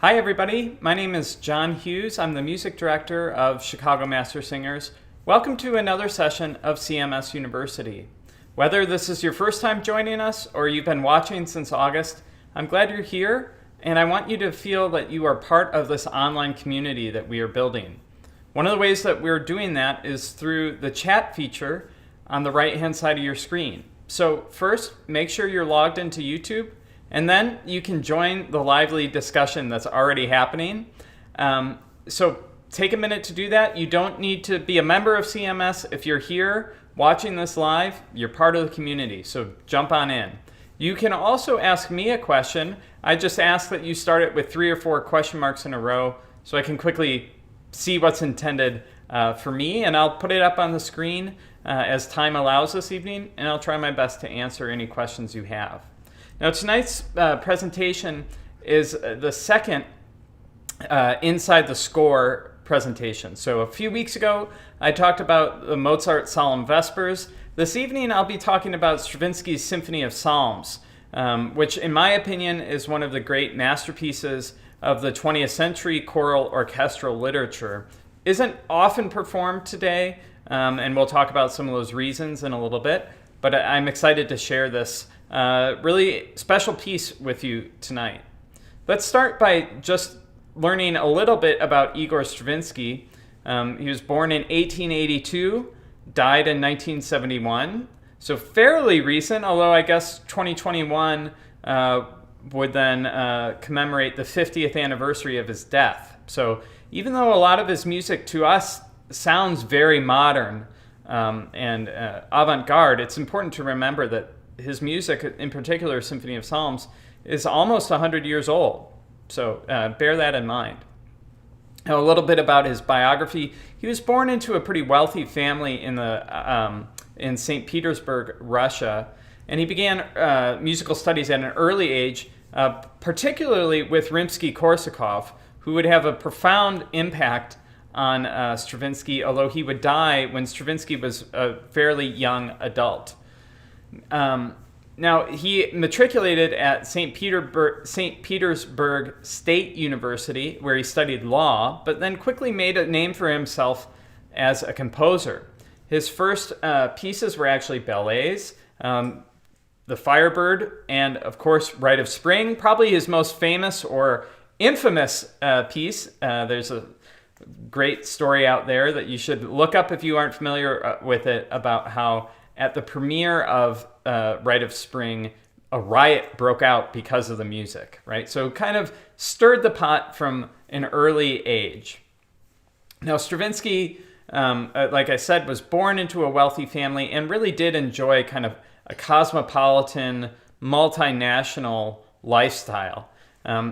Hi everybody, my name is John Hughes. I'm the music director of Chicago Master Singers. Welcome to another session of CMS University. Whether this is your first time joining us or you've been watching since August, I'm glad you're here and I want you to feel that you are part of this online community that we are building. One of the ways that we're doing that is through the chat feature on the right hand side of your screen. So first, make sure you're logged into YouTube. And then you can join the lively discussion that's already happening. So take a minute to do that. You don't need to be a member of CMS. If you're here watching this live, you're part of the community, so jump on in. You can also ask me a question. I just ask that you start it with 3 or 4 question marks in a row so I can quickly see what's intended for me, and I'll put it up on the screen as time allows this evening, and I'll try my best to answer any questions you have. Now tonight's presentation is the second Inside the Score presentation. So a few weeks ago I talked about the Mozart Solemn Vespers. This evening I'll be talking about Stravinsky's Symphony of Psalms, which in my opinion is one of the great masterpieces of the 20th century choral orchestral literature. Isn't often performed today, and we'll talk about some of those reasons in a little bit, but I'm excited to share this really special piece with you tonight. Let's start by just learning a little bit about Igor Stravinsky. He was born in 1882, died in 1971, so fairly recent, although I guess 2021 would then commemorate the 50th anniversary of his death. So even though a lot of his music to us sounds very modern and avant-garde, it's important to remember that his music, in particular Symphony of Psalms, is almost 100 years old. So bear that in mind. Now, a little bit about his biography. He was born into a pretty wealthy family in St. Petersburg, Russia, and he began musical studies at an early age, particularly with Rimsky-Korsakov, who would have a profound impact on Stravinsky, although he would die when Stravinsky was a fairly young adult. Now, he matriculated at St. Petersburg State University, where he studied law, but then quickly made a name for himself as a composer. His first pieces were actually ballets, The Firebird, and of course, Rite of Spring, probably his most famous or infamous piece. There's a great story out there that you should look up if you aren't familiar with it, about how at the premiere of Rite of Spring, a riot broke out because of the music, right? So kind of stirred the pot from an early age. Now, Stravinsky, like I said, was born into a wealthy family and really did enjoy kind of a cosmopolitan, multinational lifestyle.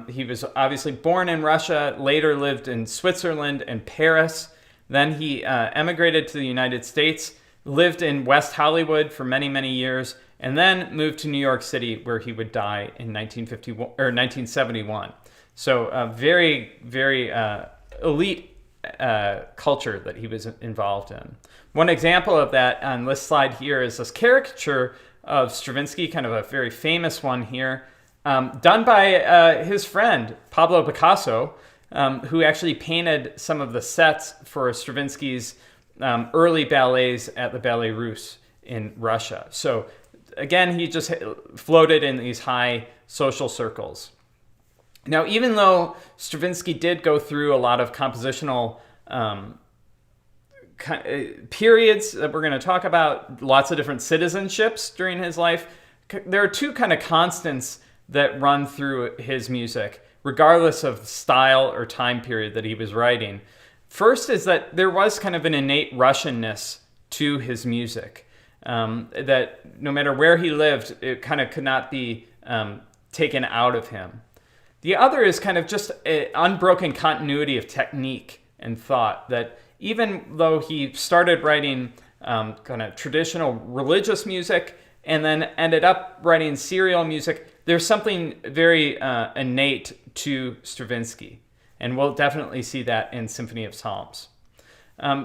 He was obviously born in Russia, later lived in Switzerland and Paris. Then he emigrated to the United States, lived in West Hollywood for many, many years, and then moved to New York City, where he would die in 1971. So a very, very elite culture that he was involved in. One example of that on this slide here is this caricature of Stravinsky, kind of a very famous one here, done by his friend, Pablo Picasso, who actually painted some of the sets for Stravinsky's early ballets at the Ballet Russe in Russia. So again, he just floated in these high social circles. Now, even though Stravinsky did go through a lot of compositional periods that we're going to talk about, lots of different citizenships during his life, there are 2 kind of constants that run through his music, regardless of style or time period that he was writing. First is that there was kind of an innate Russianness to his music, that no matter where he lived, it kind of could not be taken out of him. The other is kind of just an unbroken continuity of technique and thought, that even though he started writing kind of traditional religious music and then ended up writing serial music, there's something very innate to Stravinsky. And we'll definitely see that in Symphony of Psalms.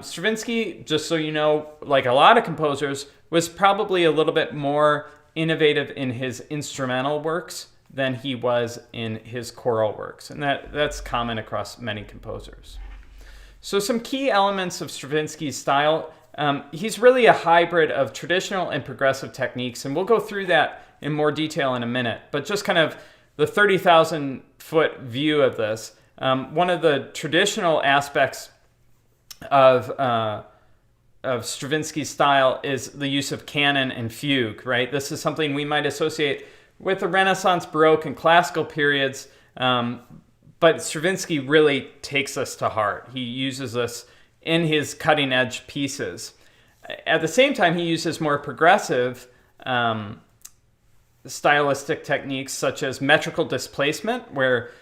Stravinsky, just so you know, like a lot of composers, was probably a little bit more innovative in his instrumental works than he was in his choral works. And that's common across many composers. So some key elements of Stravinsky's style. He's really a hybrid of traditional and progressive techniques, and we'll go through that in more detail in a minute. But just kind of the 30,000-foot view of this, one of the traditional aspects of Stravinsky's style is the use of canon and fugue, right? This is something we might associate with the Renaissance, Baroque, and classical periods, but Stravinsky really takes this to heart. He uses this in his cutting-edge pieces. At the same time, he uses more progressive stylistic techniques such as metrical displacement, where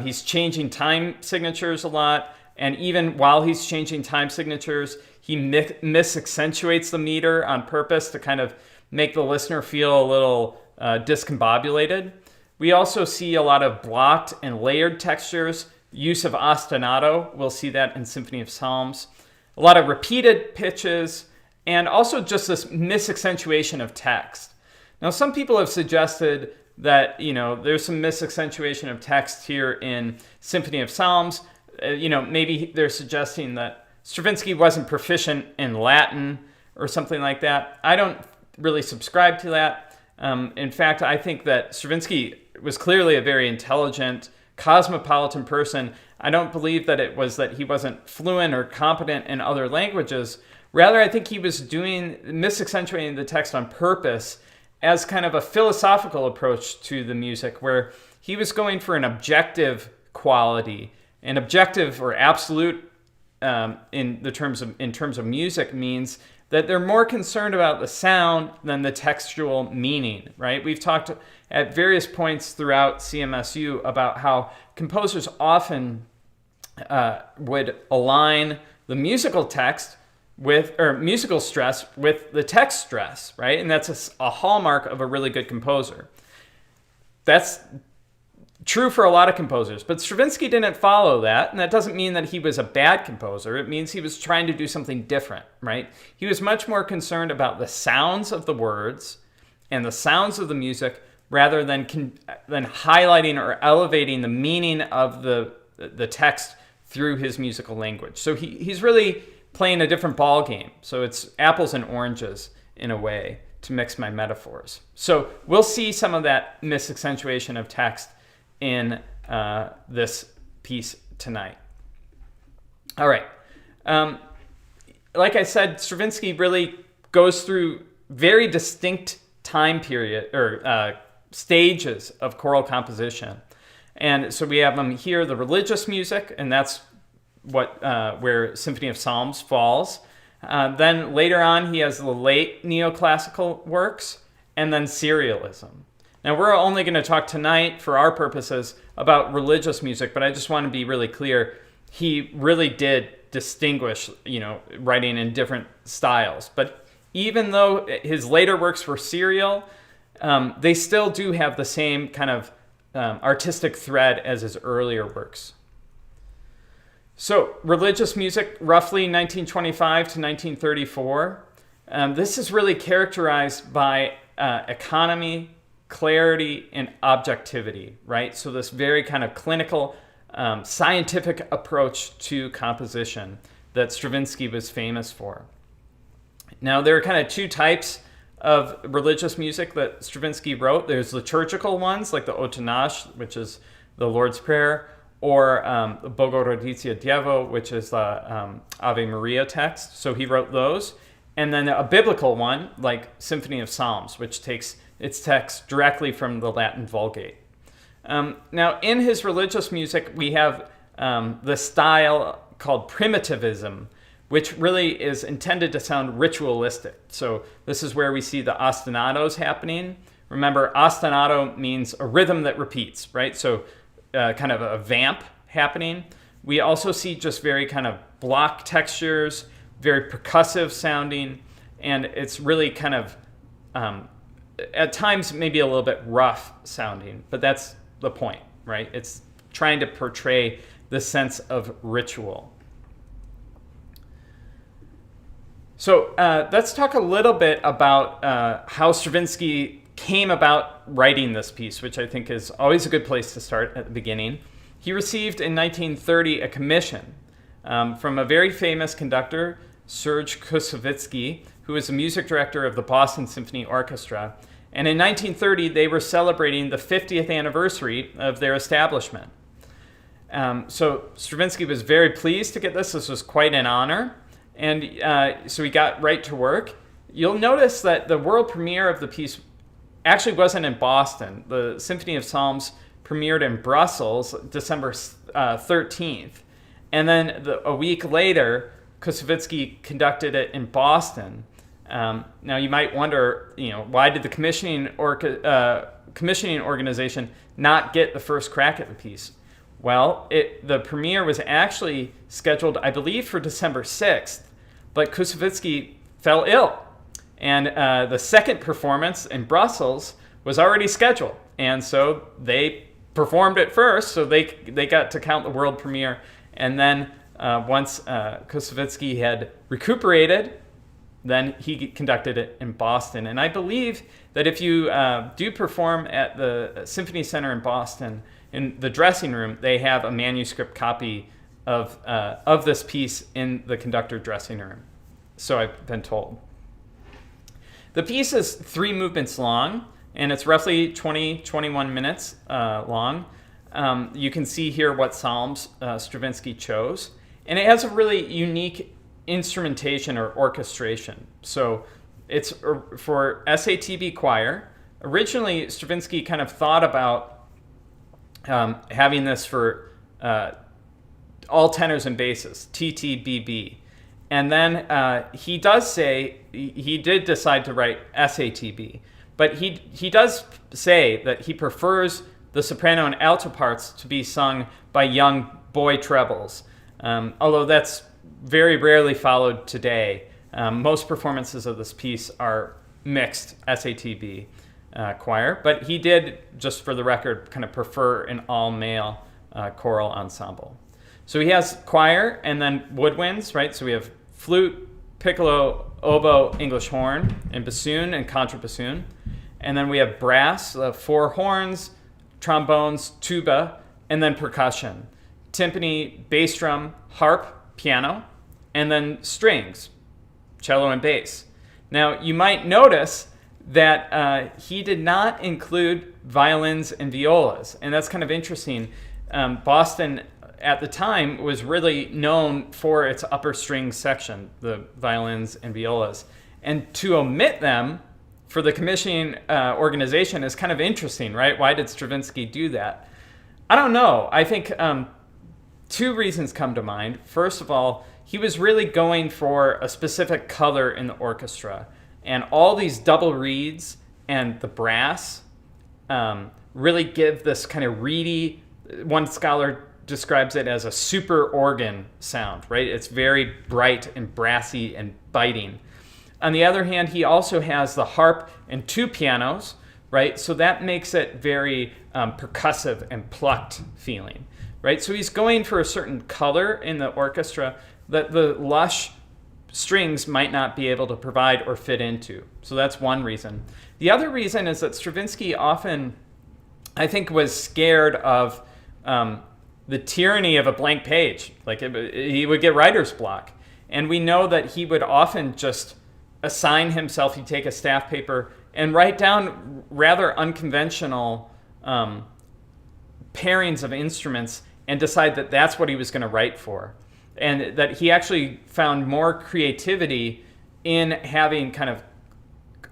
he's changing time signatures a lot, and even while he's changing time signatures, he misaccentuates the meter on purpose to kind of make the listener feel a little discombobulated. We also see a lot of blocked and layered textures, use of ostinato. We'll see that in Symphony of Psalms. A lot of repeated pitches, and also just this misaccentuation of text. Now, some people have suggested that, there's some misaccentuation of text here in Symphony of Psalms. Maybe they're suggesting that Stravinsky wasn't proficient in Latin or something like that. I don't really subscribe to that. In fact, I think that Stravinsky was clearly a very intelligent, cosmopolitan person. I don't believe that it was that he wasn't fluent or competent in other languages. Rather, I think he was misaccentuating the text on purpose as kind of a philosophical approach to the music, where he was going for an objective quality. An objective or absolute in terms of music means that they're more concerned about the sound than the textual meaning, right? We've talked at various points throughout CMSU about how composers often would align the musical text musical stress with the text stress, right? And that's a hallmark of a really good composer. That's true for a lot of composers, but Stravinsky didn't follow that, and that doesn't mean that he was a bad composer. It means he was trying to do something different, right? He was much more concerned about the sounds of the words and the sounds of the music rather than highlighting or elevating the meaning of the text through his musical language. So he's really playing a different ball game. So it's apples and oranges in a way, to mix my metaphors. So we'll see some of that misaccentuation of text in this piece tonight. All right. Like I said, Stravinsky really goes through very distinct time period or stages of choral composition. And so we have here the religious music, and that's where Symphony of Psalms falls. Then later on, he has the late neoclassical works, and then serialism. Now, we're only going to talk tonight, for our purposes, about religious music, but I just want to be really clear. He really did distinguish, writing in different styles. But even though his later works were serial, they still do have the same kind of artistic thread as his earlier works. So, religious music, roughly 1925 to 1934. This is really characterized by economy, clarity, and objectivity, right? So this very kind of clinical, scientific approach to composition that Stravinsky was famous for. Now, there are kind of two types of religious music that Stravinsky wrote. There's liturgical ones, like the Otanach, which is the Lord's Prayer, or Bogorodice Dievo, which is the Ave Maria text. So he wrote those. And then a biblical one, like Symphony of Psalms, which takes its text directly from the Latin Vulgate. Now, in his religious music, we have the style called primitivism, which really is intended to sound ritualistic. So this is where we see the ostinatos happening. Remember, ostinato means a rhythm that repeats, right? So kind of a vamp happening. We also see just very kind of block textures, very percussive sounding, and it's really kind of, at times, maybe a little bit rough sounding, but that's the point, right? It's trying to portray the sense of ritual. So let's talk a little bit about how Stravinsky came about writing this piece, which I think is always a good place to start at the beginning, he received in 1930 a commission from a very famous conductor, Serge Koussevitzky, who was the music director of the Boston Symphony Orchestra. And in 1930, they were celebrating the 50th anniversary of their establishment. So Stravinsky was very pleased to get this. This was quite an honor. And so he got right to work. You'll notice that the world premiere of the piece actually wasn't in Boston. The Symphony of Psalms premiered in Brussels December 13th. And then a week later, Koussevitzky conducted it in Boston. Now you might wonder, why did the commissioning organization not get the first crack at the piece? Well, the premiere was actually scheduled, I believe, for December 6th, but Koussevitzky fell ill. And the second performance in Brussels was already scheduled. And so they performed it first, so they got to count the world premiere. And then once Koussevitzky had recuperated, then he conducted it in Boston. And I believe that if you do perform at the Symphony Center in Boston, in the dressing room, they have a manuscript copy of this piece in the conductor dressing room. So I've been told. The piece is 3 movements long, and it's roughly 21 minutes long. You can see here what psalms Stravinsky chose. And it has a really unique instrumentation or orchestration. So it's for SATB choir. Originally, Stravinsky kind of thought about having this for all tenors and basses, TTBB. And then he does say, he did decide to write SATB, but he does say that he prefers the soprano and alto parts to be sung by young boy trebles, although that's very rarely followed today. Most performances of this piece are mixed SATB choir, but he did, just for the record, kind of prefer an all-male choral ensemble. So he has choir and then woodwinds, right? So we have flute, piccolo, oboe, English horn, and bassoon and contrabassoon. And then we have brass, 4 horns, trombones, tuba, and then percussion. Timpani, bass drum, harp, piano, and then strings, cello and bass. Now, you might notice that he did not include violins and violas, and that's kind of interesting. Boston at the time was really known for its upper string section, the violins and violas. And to omit them for the commissioning organization is kind of interesting, right? Why did Stravinsky do that? I don't know. I think 2 reasons come to mind. First of all, he was really going for a specific color in the orchestra. And all these double reeds and the brass really give this kind of reedy, one scholar describes it as a super organ sound, right? It's very bright and brassy and biting. On the other hand, he also has the harp and 2 pianos, right? So that makes it very percussive and plucked feeling, right? So he's going for a certain color in the orchestra that the lush strings might not be able to provide or fit into. So that's one reason. The other reason is that Stravinsky often, I think, was scared of the tyranny of a blank page. Like he would get writer's block. And we know that he would often just assign himself, he'd take a staff paper and write down rather unconventional pairings of instruments and decide that that's what he was going to write for. And that he actually found more creativity in having kind of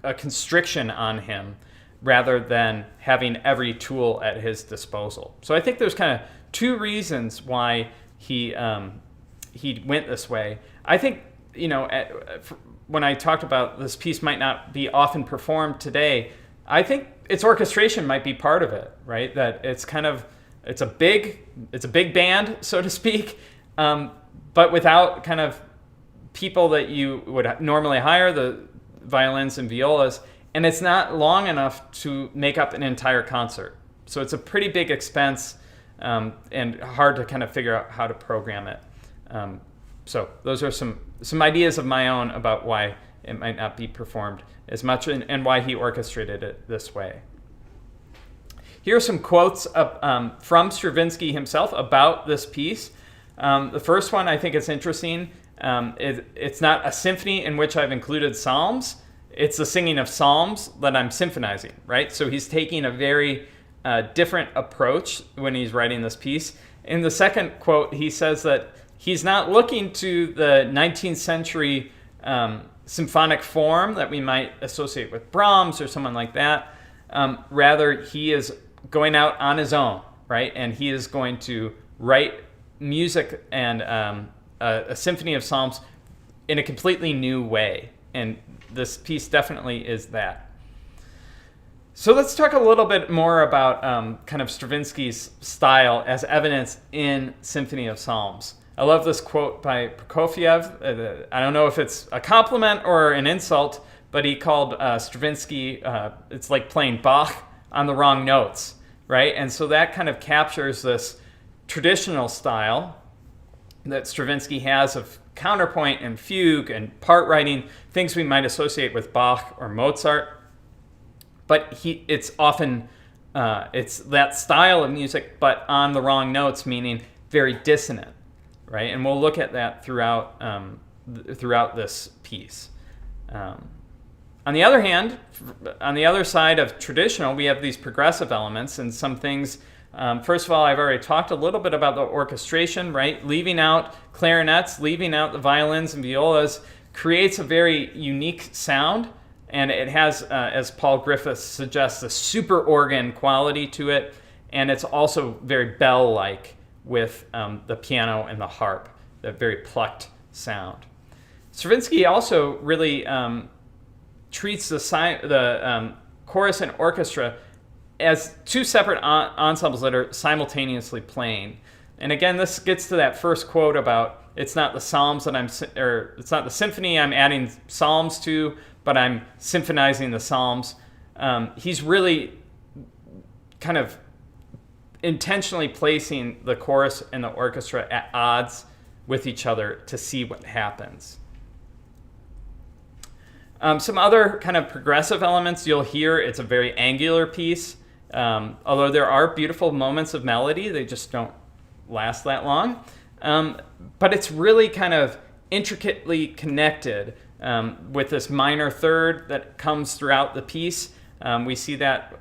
a constriction on him rather than having every tool at his disposal. So I think there's kind of 2 reasons why he went this way. I think, when I talked about this piece might not be often performed today, I think its orchestration might be part of it, right? That it's a big band, so to speak, but without kind of people that you would normally hire, the violins and violas, and it's not long enough to make up an entire concert. So it's a pretty big expense and hard to kind of figure out how to program it. So those are some ideas of my own about why it might not be performed as much and why he orchestrated it this way. Here are some quotes from Stravinsky himself about this piece. The first one, I think is interesting. It's not a symphony in which I've included psalms. It's the singing of psalms that I'm symphonizing, right? So he's taking a very different approach when he's writing this piece. In the second quote, he says that he's not looking to the 19th century symphonic form that we might associate with Brahms or someone like that. Rather, he is going out on his own, right? And he is going to write music and a symphony of psalms in a completely new way. And this piece definitely is that. So let's talk a little bit more about kind of Stravinsky's style as evidence in Symphony of Psalms. I love this quote by Prokofiev. I don't know if it's a compliment or an insult, but he called Stravinsky, it's like playing Bach on the wrong notes, right? And so that kind of captures this traditional style that Stravinsky has of counterpoint and fugue and part writing, things we might associate with Bach or Mozart. But it's often, it's that style of music, but on the wrong notes, meaning very dissonant, right? And we'll look at that throughout this piece. On the other hand, on the other side of traditional, we have these progressive elements and some things. First of all, I've already talked a little bit about the orchestration, right? Leaving out clarinets, leaving out the violins and violas creates a very unique sound, and it has, as Paul Griffiths suggests, a super organ quality to it, and it's also very bell-like with the piano and the harp, that very plucked sound. Stravinsky also really treats the chorus and orchestra as two separate ensembles that are simultaneously playing. And again, this gets to that first quote about it's not the psalms that it's not the symphony I'm adding psalms to, but I'm symphonizing the psalms. He's really kind of intentionally placing the chorus and the orchestra at odds with each other to see what happens. Some other kind of progressive elements you'll hear, it's a very angular piece. Although there are beautiful moments of melody, they just don't last that long. But it's really kind of intricately connected with this minor third that comes throughout the piece. We see that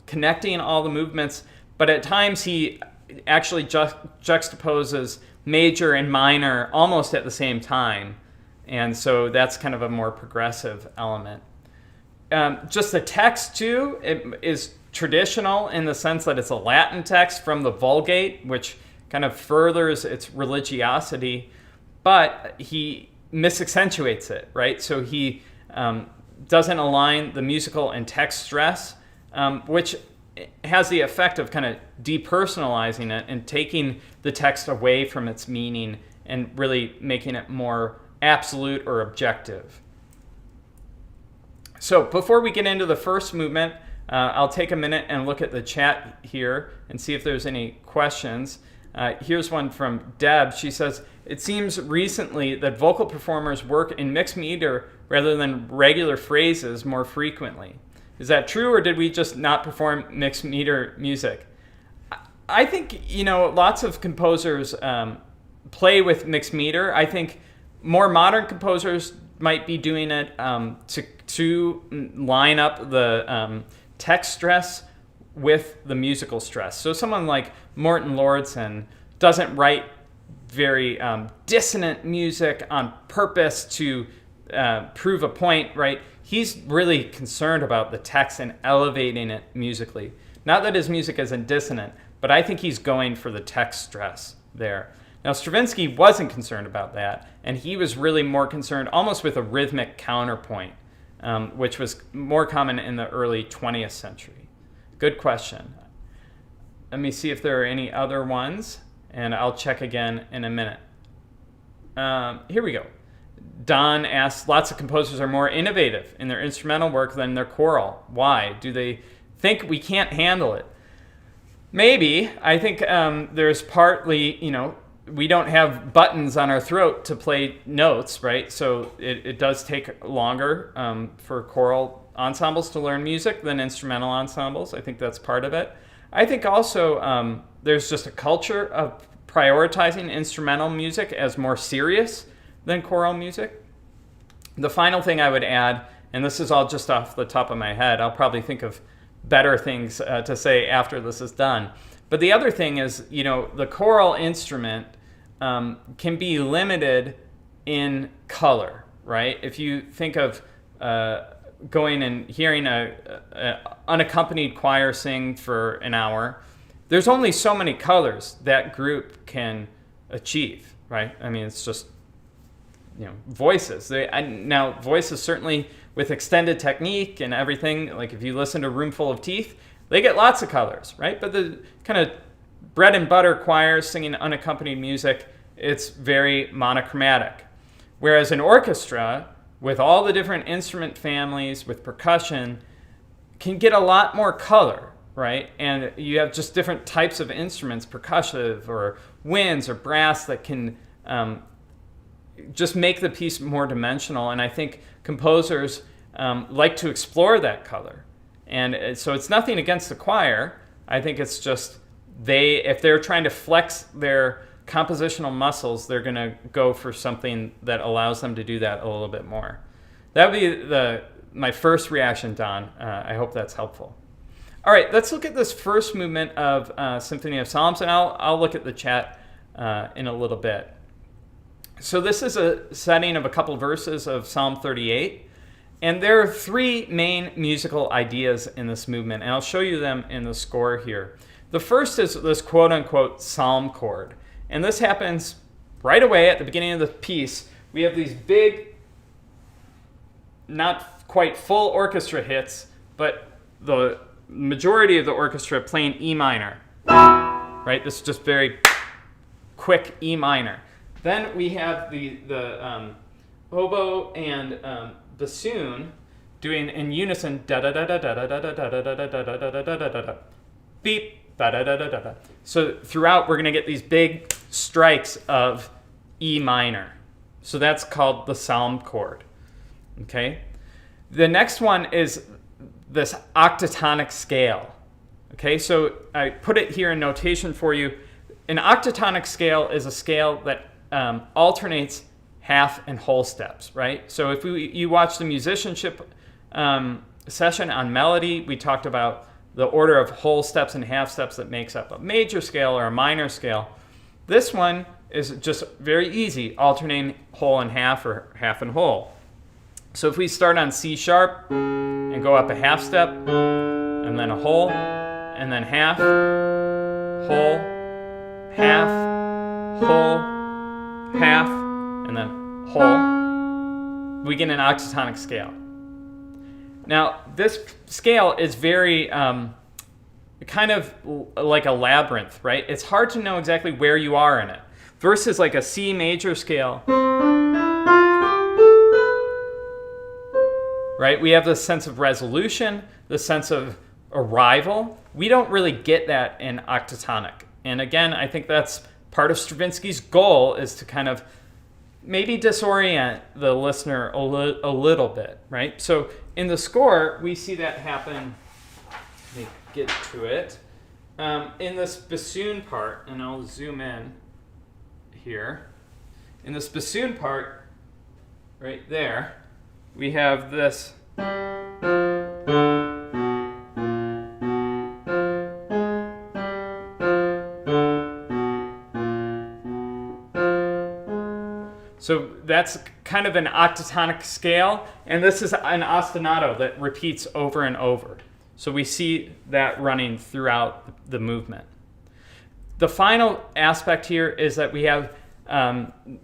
connecting all the movements, but at times he actually juxtaposes major and minor almost at the same time. And so that's kind of a more progressive element. Just the text, too, it is traditional in the sense that it's a Latin text from the Vulgate, which kind of furthers its religiosity, but he misaccentuates it, right? So he doesn't align the musical and text stress, which has the effect of kind of depersonalizing it and taking the text away from its meaning and really making it more absolute or objective. So before we get into the first movement, I'll take a minute and look at the chat here and see if there's any questions. Here's one from Deb. She says, it seems recently that vocal performers work in mixed meter rather than regular phrases more frequently. Is that true, or did we just not perform mixed meter music? I think, lots of composers play with mixed meter. I think more modern composers might be doing it to line up the text stress with the musical stress. So someone like Morton Lordson doesn't write very dissonant music on purpose to prove a point, right? He's really concerned about the text and elevating it musically. Not that his music isn't dissonant, but I think he's going for the text stress there. Now, Stravinsky wasn't concerned about that, and he was really more concerned almost with a rhythmic counterpoint, which was more common in the early 20th century. Good question. Let me see if there are any other ones, and I'll check again in a minute. Here we go. Don asks, lots of composers are more innovative in their instrumental work than their choral. Why? Do they think we can't handle it? Maybe. I think there's partly, we don't have buttons on our throat to play notes, right? So it does take longer for choral ensembles to learn music than instrumental ensembles. I think that's part of it. I think also there's just a culture of prioritizing instrumental music as more serious than choral music. The final thing I would add, and this is all just off the top of my head, I'll probably think of better things to say after this is done. But the other thing is, the choral instrument can be limited in color, right? If you think of going and hearing a unaccompanied choir sing for an hour, there's only so many colors that group can achieve, right? I mean, it's just, voices. Now, voices certainly with extended technique and everything, like if you listen to Room Full of Teeth, they get lots of colors, right? But the kind of bread and butter choirs singing unaccompanied music, it's very monochromatic. Whereas an orchestra, with all the different instrument families, with percussion, can get a lot more color, right? And you have just different types of instruments, percussive or winds or brass, that can just make the piece more dimensional. And I think composers like to explore that color. And so it's nothing against the choir. I think it's just if they're trying to flex their compositional muscles, they're going to go for something that allows them to do that a little bit more. That would be my first reaction, Don. I hope that's helpful. All right, let's look at this first movement of Symphony of Psalms, and I'll look at the chat in a little bit. So this is a setting of a couple verses of Psalm 38, and there are three main musical ideas in this movement, and I'll show you them in the score here. The first is this quote-unquote psalm chord, and this happens right away at the beginning of the piece. We have these big, not quite full orchestra hits, but the majority of the orchestra playing E minor, right? This is just very quick E minor. Then we have the oboe and bassoon doing in unison da da da da da da da da da da da da da da da da da beep da da da da da. So throughout we're going to get these big strikes of E minor. So that's called the psalm chord. Okay? The next one is this octatonic scale. Okay? So I put it here in notation for you. An octatonic scale is a scale that alternates half and whole steps, right? So if you watch the musicianship session on melody, we talked about the order of whole steps and half steps that makes up a major scale or a minor scale. This one is just very easy, alternating whole and half or half and whole. So if we start on C sharp and go up a half step, and then a whole, and then half, whole, half, whole, half, and then whole, we get an octatonic scale. Now, this scale is very kind of like a labyrinth, right? It's hard to know exactly where you are in it. Versus like a C major scale, right? We have this sense of resolution, the sense of arrival. We don't really get that in octatonic. And again, I think that's part of Stravinsky's goal, is to kind of maybe disorient the listener a little bit, right? So in the score, we see that happen. Let me get to it. In this bassoon part, and I'll zoom in here. In this bassoon part, right there, we have this. So that's kind of an octatonic scale, and this is an ostinato that repeats over and over. So we see that running throughout the movement. The final aspect here is that we have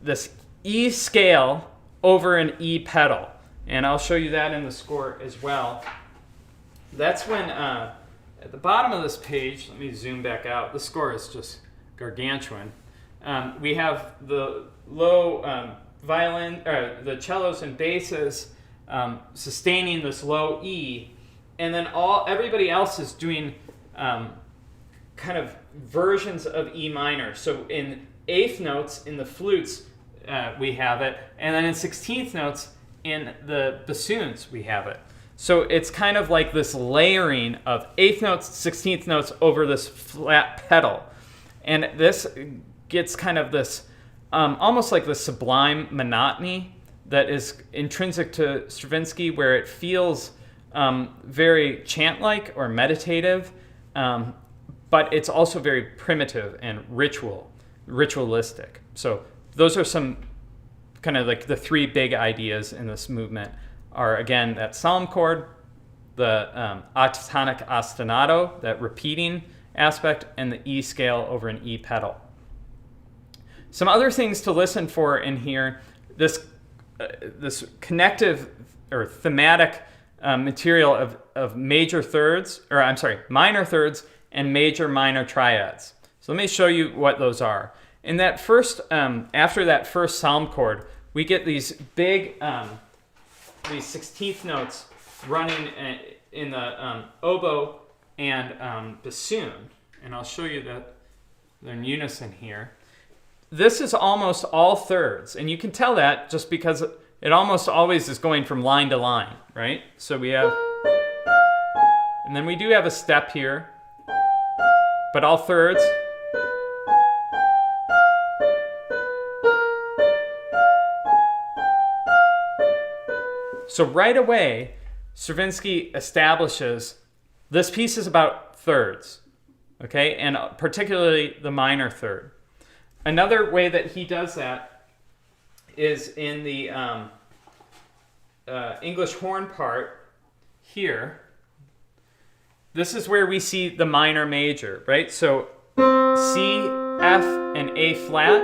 this E scale over an E pedal, and I'll show you that in the score as well. That's when, at the bottom of this page, let me zoom back out, the score is just gargantuan. We have the low violin, the cellos and basses sustaining this low E, and then everybody else is doing kind of versions of E minor. So in eighth notes in the flutes we have it, and then in 16th notes in the bassoons we have it. So it's kind of like this layering of eighth notes, 16th notes over this flat pedal. And this gets kind of this, almost like the sublime monotony that is intrinsic to Stravinsky, where it feels very chant-like or meditative, but it's also very primitive and ritualistic. So those are some kind of like the three big ideas in this movement are, again, that psalm chord, the octatonic ostinato, that repeating aspect, and the E scale over an E pedal. Some other things to listen for in here, this connective or thematic material of major thirds, or I'm sorry, minor thirds and major minor triads. So let me show you what those are. In that first, after that first psalm chord, we get these big, these 16th notes running in the oboe and bassoon. And I'll show you that they're in unison here. This is almost all thirds, and you can tell that just because it almost always is going from line to line, right? So we have, and then we do have a step here, but all thirds. So right away, Stravinsky establishes this piece is about thirds, okay, and particularly the minor third. Another way that he does that is in the English horn part here. This is where we see the minor major, right? So C, F, and A flat,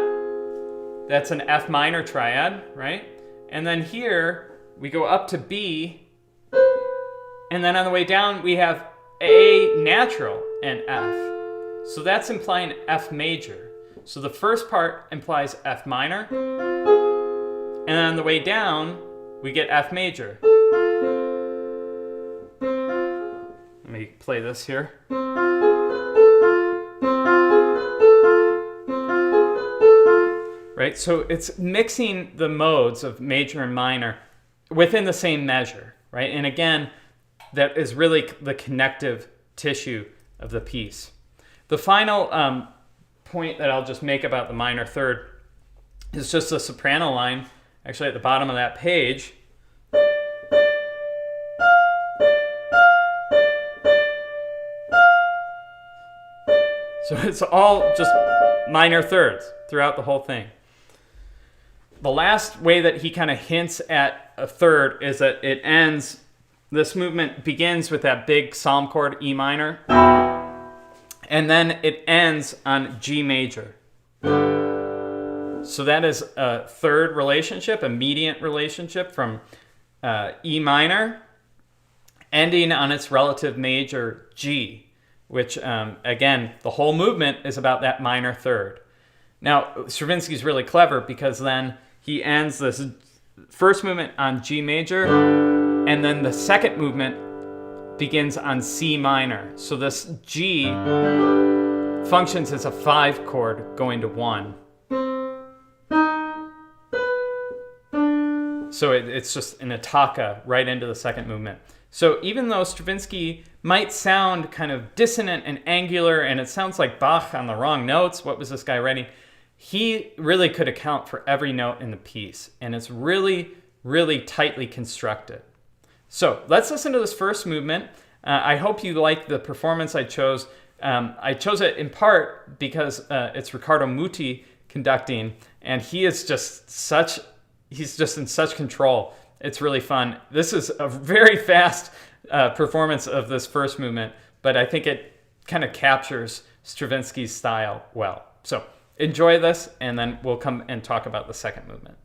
that's an F minor triad, right? And then here we go up to B, and then on the way down we have A natural and F. So that's implying F major. So the first part implies F minor, and then on the way down, we get F major. Let me play this here. Right, so it's mixing the modes of major and minor within the same measure, right? And again, that is really the connective tissue of the piece. The final point that I'll just make about the minor third is just the soprano line, actually at the bottom of that page. So it's all just minor thirds throughout the whole thing. The last way that he kind of hints at a third is that it ends, this movement begins with that big psalm chord, E minor, and then it ends on G major. So that is a third relationship, a mediant relationship from E minor, ending on its relative major G, which, again, the whole movement is about that minor third. Now, Stravinsky's really clever because then he ends this first movement on G major, and then the second movement begins on C minor. So this G functions as a 5 chord going to 1. So it's just an attacca right into the second movement. So even though Stravinsky might sound kind of dissonant and angular, and it sounds like Bach on the wrong notes, what was this guy writing? He really could account for every note in the piece, and it's really, really tightly constructed. So let's listen to this first movement. I hope you like the performance I chose. I chose it in part because it's Riccardo Muti conducting, and he's just in such control. It's really fun. This is a very fast performance of this first movement, but I think it kind of captures Stravinsky's style well. So enjoy this, and then we'll come and talk about the second movement.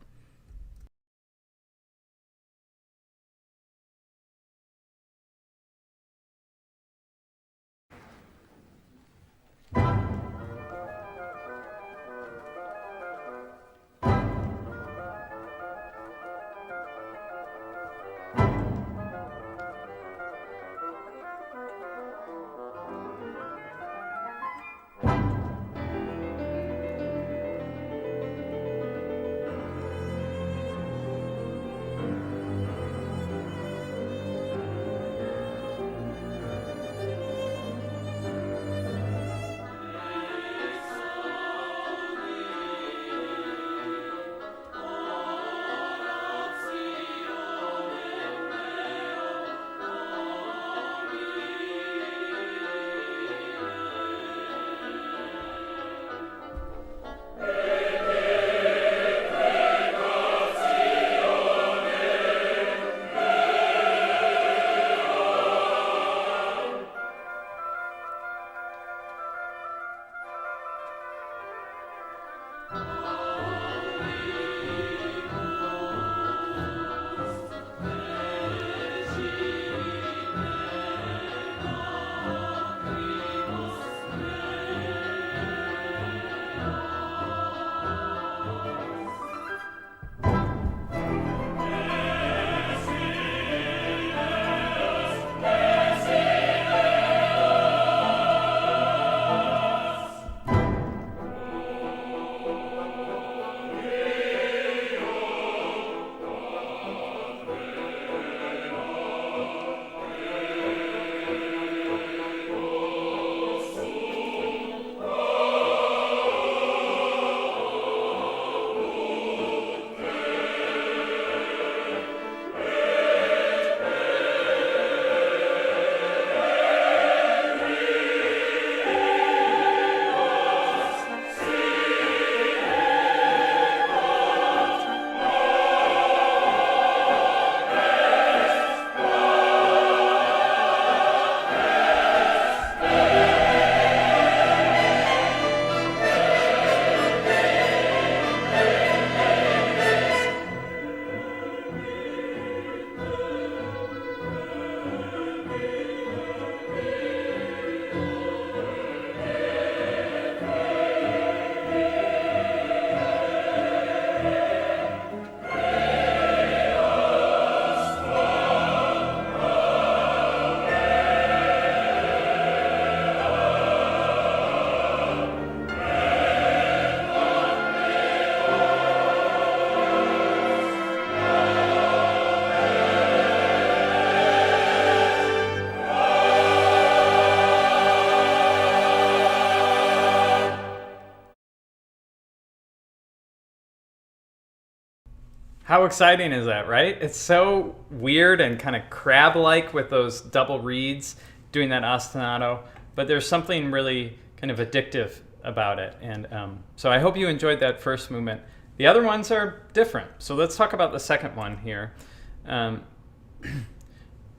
How exciting is that, right? It's so weird and kind of crab-like with those double reeds doing that ostinato, but there's something really kind of addictive about it. And so I hope you enjoyed that first movement. The other ones are different. So let's talk about the second one here.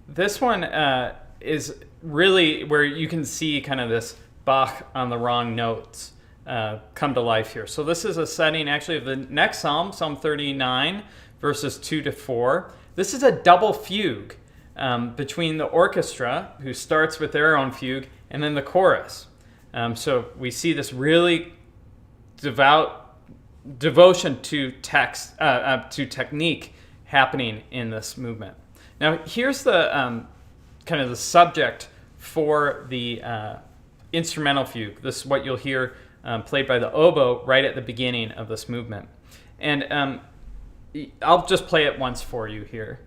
This one is really where you can see kind of this Bach on the wrong notes come to life here. So this is a setting actually of the next psalm, Psalm 39, verses 2 to 4. This is a double fugue between the orchestra, who starts with their own fugue, and then the chorus. So we see this really devout devotion to text, to technique happening in this movement. Now here's the kind of the subject for the instrumental fugue. This is what you'll hear played by the oboe right at the beginning of this movement. And I'll just play it once for you here.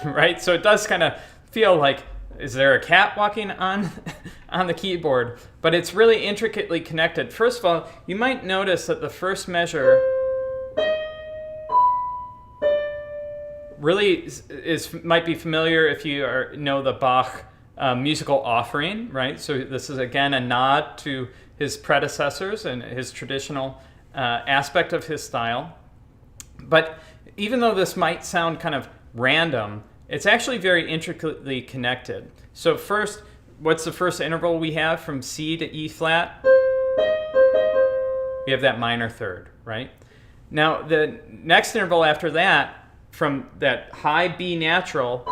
Right? So it does kind of feel like, is there a cat walking on the keyboard? But it's really intricately connected. First of all, you might notice that the first measure really might be familiar if you know the Bach musical offering, right? So this is again a nod to his predecessors and his traditional aspect of his style. But even though this might sound kind of random, it's actually very intricately connected. So first, what's the first interval we have from C to E flat? We have that minor third, right? Now the next interval after that, from that high B natural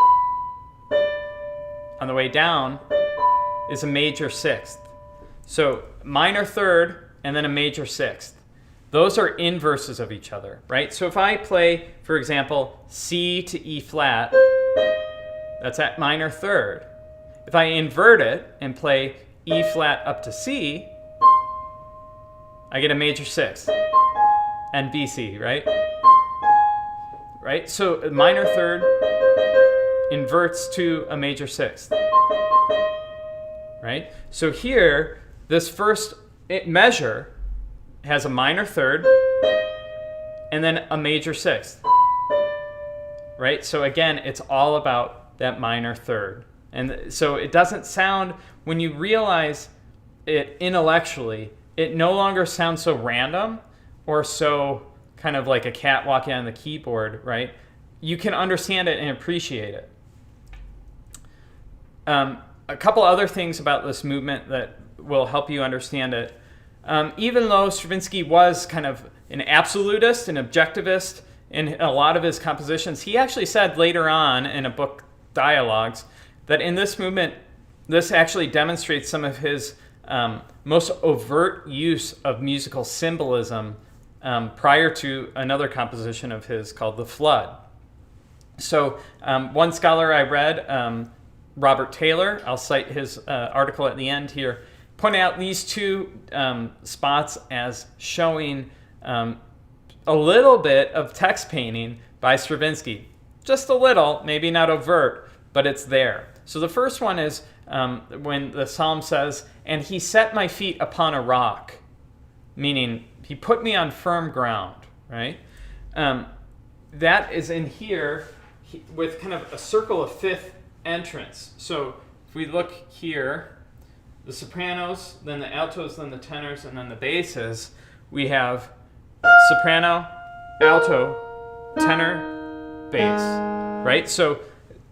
on the way down, is a major sixth. So minor third and then a major sixth. Those are inverses of each other, right? So if I play, for example, C to E flat, that's that minor third. If I invert it and play E flat up to C, I get a major sixth and BC, right? Right? So a minor third inverts to a major sixth, right? So here, this first measure has a minor third and then a major sixth, right? So again, it's all about that minor third. And so it doesn't sound, when you realize it intellectually, it no longer sounds so random or so kind of like a cat walking on the keyboard, right? You can understand it and appreciate it. A couple other things about this movement that will help you understand it. Even though Stravinsky was kind of an absolutist, an objectivist in a lot of his compositions, he actually said later on in a book, Dialogues, that in this movement, this actually demonstrates some of his most overt use of musical symbolism prior to another composition of his called The Flood. So one scholar I read, Robert Taylor, I'll cite his article at the end here, point out these two spots as showing a little bit of text painting by Stravinsky. Just a little, maybe not overt, but it's there. So the first one is when the psalm says, "And he set my feet upon a rock," meaning he put me on firm ground, right? That is in here with kind of a circle of fifth entrance. So if we look here, the sopranos, then the altos, then the tenors, and then the basses, we have soprano, alto, tenor, bass, right? So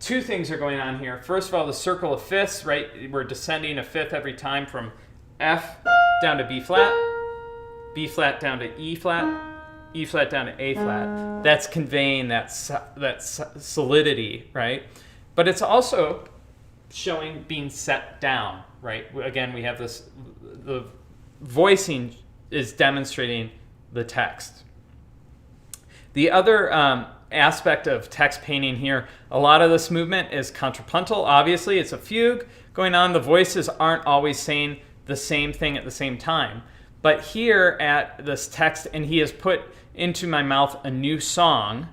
two things are going on here. First of all, the circle of fifths, right? We're descending a fifth every time from F down to B flat down to E flat down to A flat. That's conveying that solidity, right? But it's also showing being set down, right? Again, we have this, the voicing is demonstrating the text. The other aspect of text painting here, a lot of this movement is contrapuntal. Obviously, it's a fugue going on. The voices aren't always saying the same thing at the same time. But here at this text, and he has put into my mouth a new song,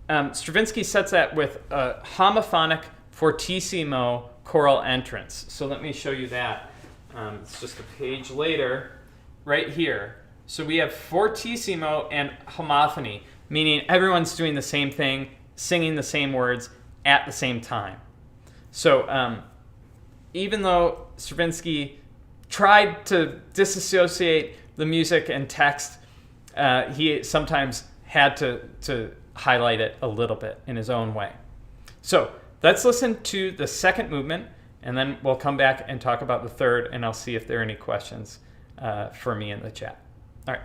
Stravinsky sets that with a homophonic fortissimo choral entrance. So let me show you that. It's just a page later, right here. So we have fortissimo and homophony, meaning everyone's doing the same thing, singing the same words at the same time. So even though Stravinsky tried to disassociate the music and text, he sometimes had to highlight it a little bit in his own way. So let's listen to the second movement, and then we'll come back and talk about the third, and I'll see if there are any questions for me in the chat. All right.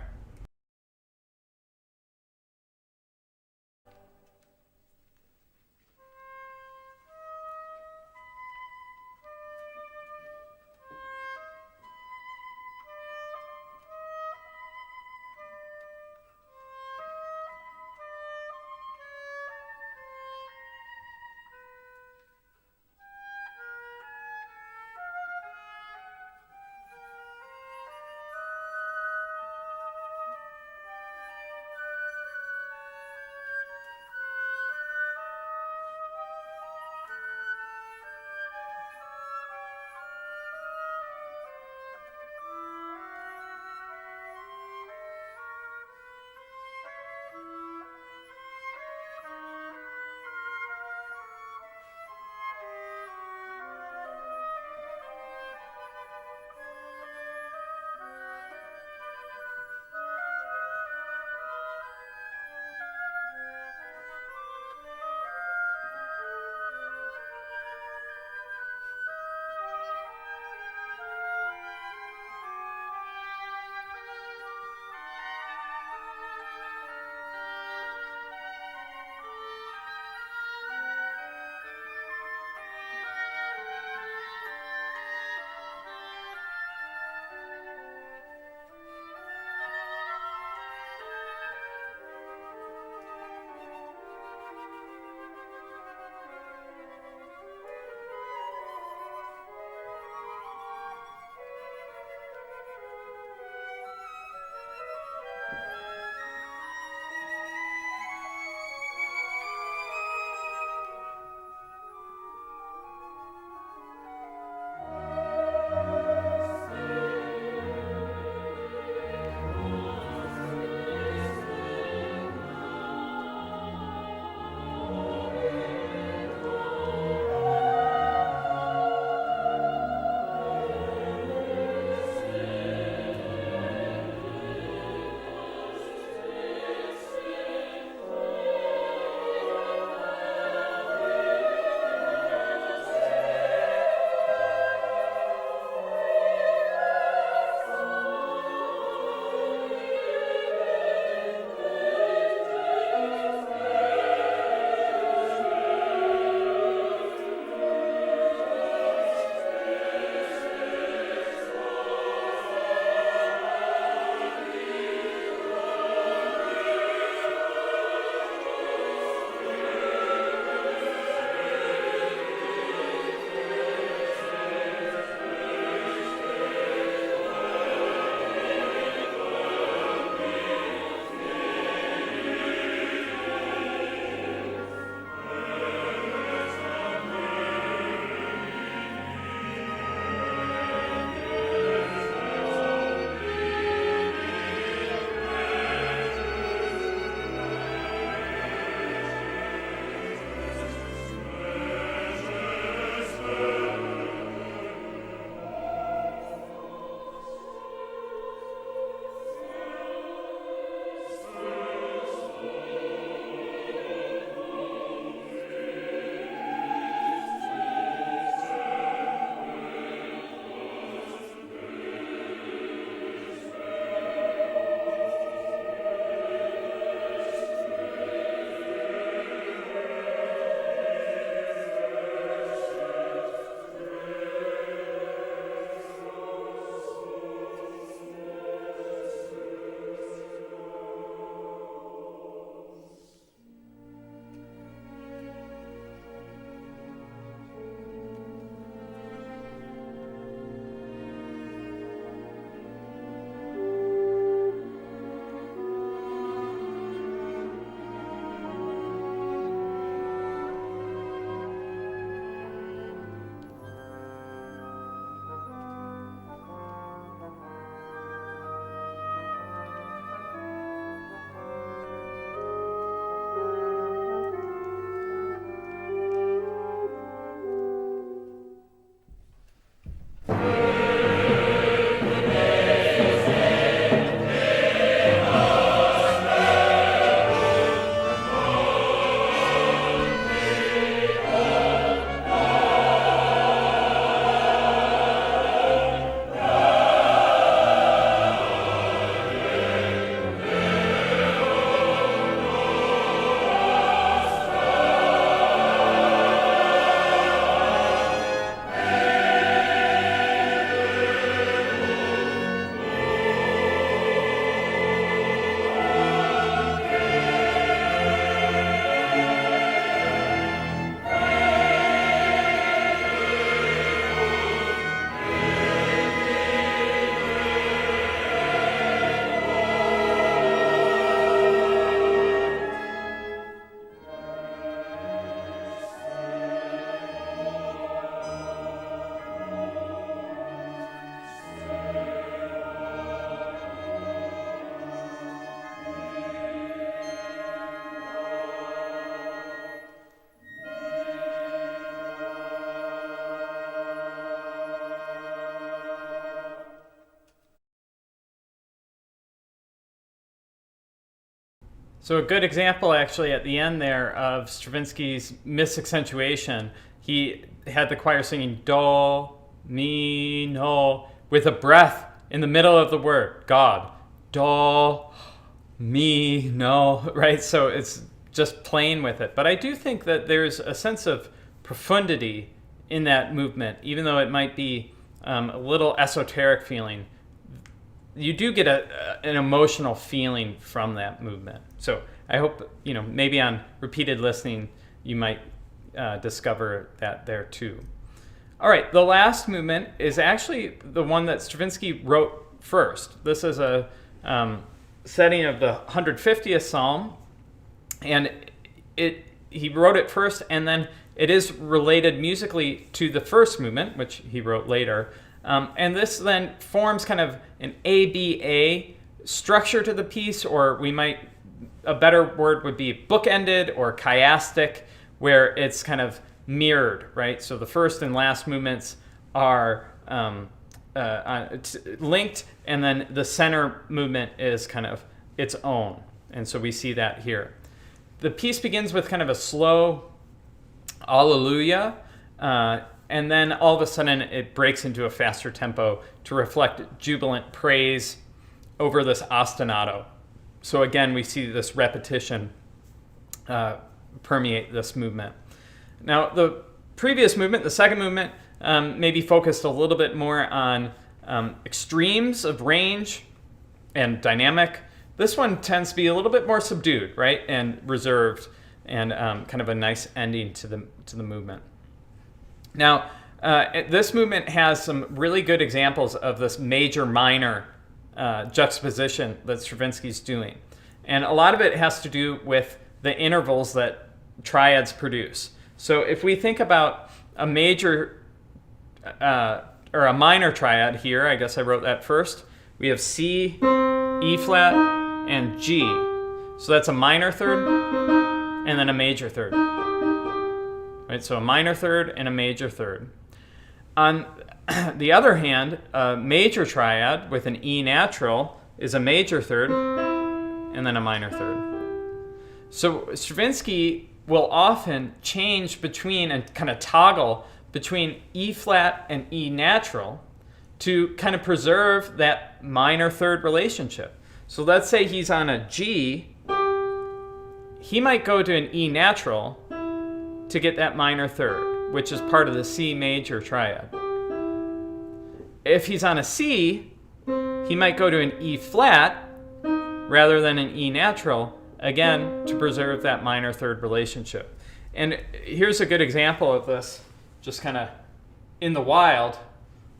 So a good example actually at the end there of Stravinsky's misaccentuation, he had the choir singing do, mi, no, with a breath in the middle of the word, God. Do, mi, no, right? So it's just playing with it. But I do think that there's a sense of profundity in that movement, even though it might be a little esoteric feeling. You do get an emotional feeling from that movement. So I hope, maybe on repeated listening, you might discover that there too. All right, the last movement is actually the one that Stravinsky wrote first. This is a setting of the 150th Psalm, and he wrote it first, and then it is related musically to the first movement, which he wrote later. And this then forms kind of an ABA structure to the piece, or a better word would be bookended or chiastic, where it's kind of mirrored, right? So the first and last movements are linked, and then the center movement is kind of its own. And so we see that here. The piece begins with kind of a slow Alleluia, and then all of a sudden it breaks into a faster tempo to reflect jubilant praise over this ostinato. So again, we see this repetition permeate this movement. Now, the previous movement, the second movement, maybe focused a little bit more on extremes of range and dynamic. This one tends to be a little bit more subdued, right, and reserved, and kind of a nice ending to the movement. Now, this movement has some really good examples of this major-minor juxtaposition that Stravinsky's doing. And a lot of it has to do with the intervals that triads produce. So if we think about a major or a minor triad here, I guess I wrote that first, we have C, E flat, and G. So that's a minor third and then a major third. Right, so a minor third and a major third. On the other hand, a major triad with an E natural is a major third and then a minor third. So Stravinsky will often change between and kind of toggle between E flat and E natural to kind of preserve that minor third relationship. So let's say he's on a G, he might go to an E natural to get that minor third, which is part of the C major triad. If he's on a C, he might go to an E flat rather than an E natural, again, to preserve that minor third relationship. And here's a good example of this, just kind of in the wild.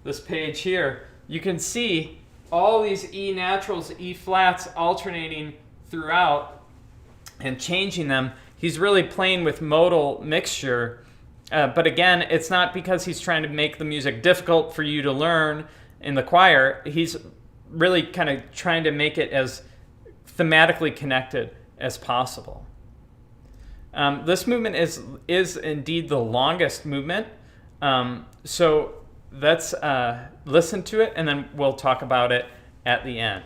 This page here, you can see all these E naturals, E flats alternating throughout and changing them. He's really playing with modal mixture. But again, it's not because he's trying to make the music difficult for you to learn in the choir. He's really kind of trying to make it as thematically connected as possible. This movement is indeed the longest movement. So let's listen to it, and then we'll talk about it at the end.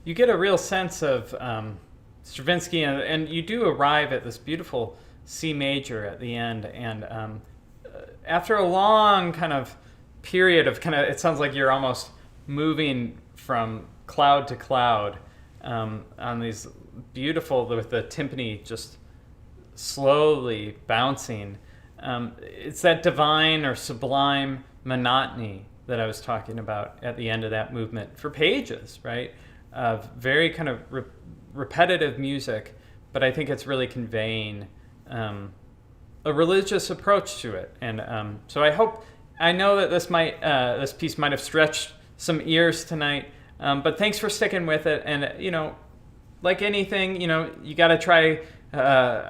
you get a real sense of Stravinsky, and you do arrive at this beautiful C major at the end. And after a long kind of period of it sounds like you're almost moving from cloud to cloud on these beautiful, with the timpani just slowly bouncing. It's that divine or sublime monotony that I was talking about at the end of that movement for pages, right? Of very kind of repetitive music, but I think it's really conveying a religious approach to it. And so I know that this piece might have stretched some ears tonight, but thanks for sticking with it. And like anything, you got to try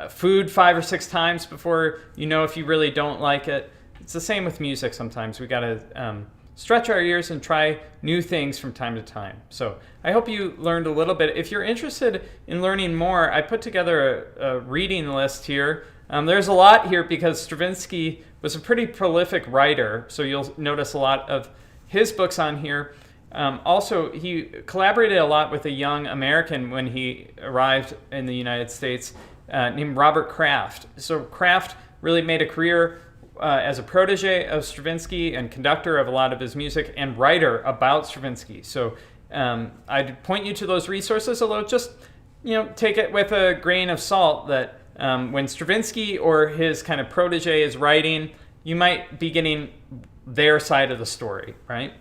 food 5 or 6 times before you know if you really don't like it. It's the same with music. Sometimes we got to stretch our ears and try new things from time to time. So I hope you learned a little bit. If you're interested in learning more, I put together a reading list here. There's a lot here because Stravinsky was a pretty prolific writer, so you'll notice a lot of his books on here. Also, he collaborated a lot with a young American when he arrived in the United States named Robert Kraft. So Kraft really made a career as a protege of Stravinsky and conductor of a lot of his music and writer about Stravinsky. So I'd point you to those resources, although just take it with a grain of salt that when Stravinsky or his kind of protege is writing, you might be getting their side of the story, right?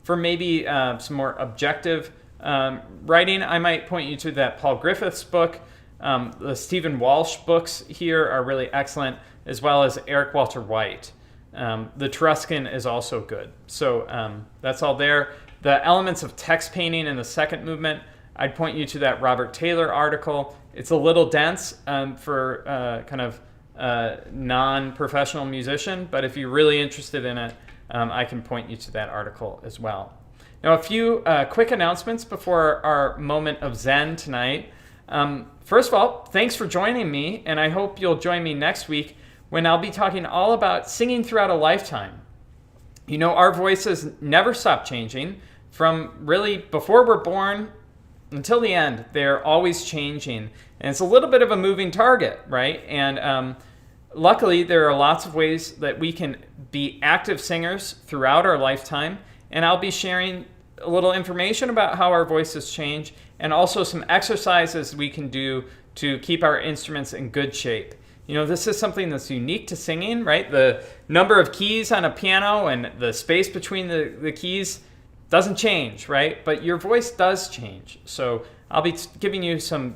For maybe some more objective writing, I might point you to that Paul Griffiths book. The Stephen Walsh books here are really excellent, as well as Eric Walter White. The Truscan is also good. So that's all there. The elements of text painting in the second movement, I'd point you to that Robert Taylor article. It's a little dense for kind of non-professional musician, but if you're really interested in it, I can point you to that article as well. Now, a few quick announcements before our moment of Zen tonight. First of all, thanks for joining me, and I hope you'll join me next week when I'll be talking all about singing throughout a lifetime. Our voices never stop changing. From really before we're born until the end, they're always changing. And it's a little bit of a moving target, right? And luckily, there are lots of ways that we can be active singers throughout our lifetime. And I'll be sharing a little information about how our voices change and also some exercises we can do to keep our instruments in good shape. This is something that's unique to singing, right? The number of keys on a piano and the space between the keys doesn't change, right? But your voice does change. So I'll be giving you some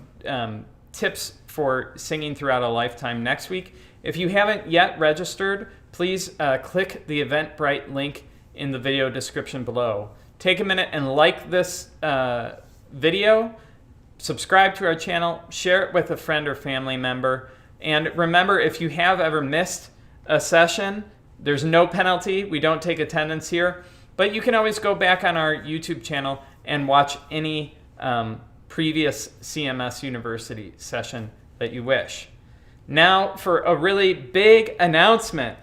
tips for singing throughout a lifetime next week. If you haven't yet registered, please click the Eventbrite link in the video description below. Take a minute and like this video, subscribe to our channel, share it with a friend or family member. And remember, if you have ever missed a session, there's no penalty. We don't take attendance here. But you can always go back on our YouTube channel and watch any previous CMS University session that you wish. Now for a really big announcement.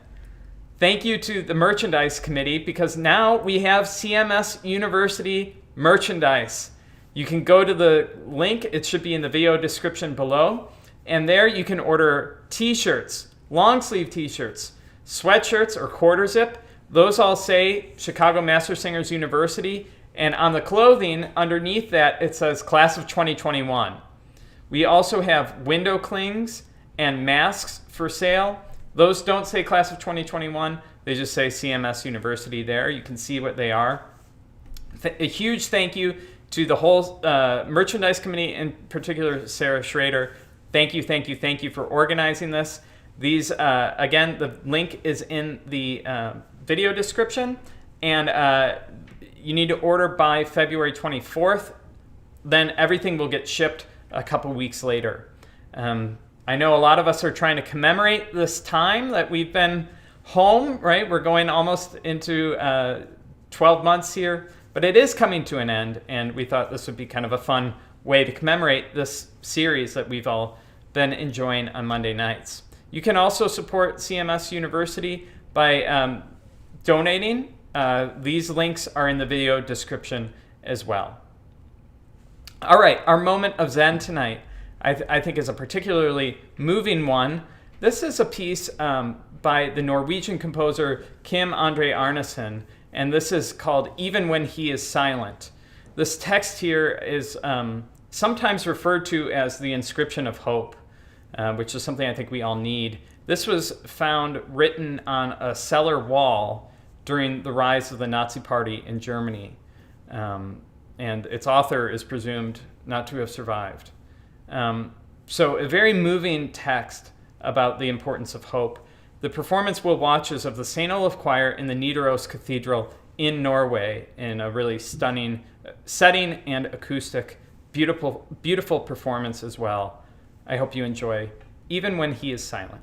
Thank you to the Merchandise Committee, because now we have CMS University merchandise. You can go to the link, it should be in the video description below, and there you can order t-shirts, long sleeve t-shirts, sweatshirts or quarter zip. Those all say Chicago Master Singers University, and on the clothing underneath that it says Class of 2021. We also have window clings and masks for sale. Those don't say Class of 2021, they just say CMS University there. You can see what they are. A huge thank you to the whole Merchandise Committee, in particular Sarah Schrader. Thank you for organizing this. These, again, the link is in the video description, and you need to order by February 24th. Then everything will get shipped a couple weeks later. I know a lot of us are trying to commemorate this time that we've been home, right? We're going almost into 12 months here, but it is coming to an end, and we thought this would be kind of a fun way to commemorate this series that we've all been enjoying on Monday nights. You can also support CMS University by donating. These links are in the video description as well. All right, our moment of Zen tonight, I think, is a particularly moving one. This is a piece by the Norwegian composer Kim André Arnesen, and this is called Even When He Is Silent. This text here is sometimes referred to as the inscription of hope, which is something I think we all need. This was found written on a cellar wall during the rise of the Nazi Party in Germany. And its author is presumed not to have survived. So a very moving text about the importance of hope. The performance we'll watch is of the St. Olaf Choir in the Nidaros Cathedral in Norway in a really stunning setting and acoustic, beautiful performance as well. I hope you enjoy Even When He Is Silent.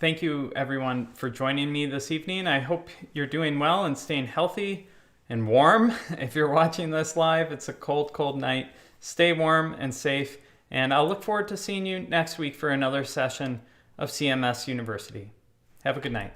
thank you everyone for joining me this evening. I hope you're doing well and staying healthy and warm. If you're watching this live, it's a cold, cold night. Stay warm and safe, and I'll look forward to seeing you next week for another session of CMS University. Have a good night.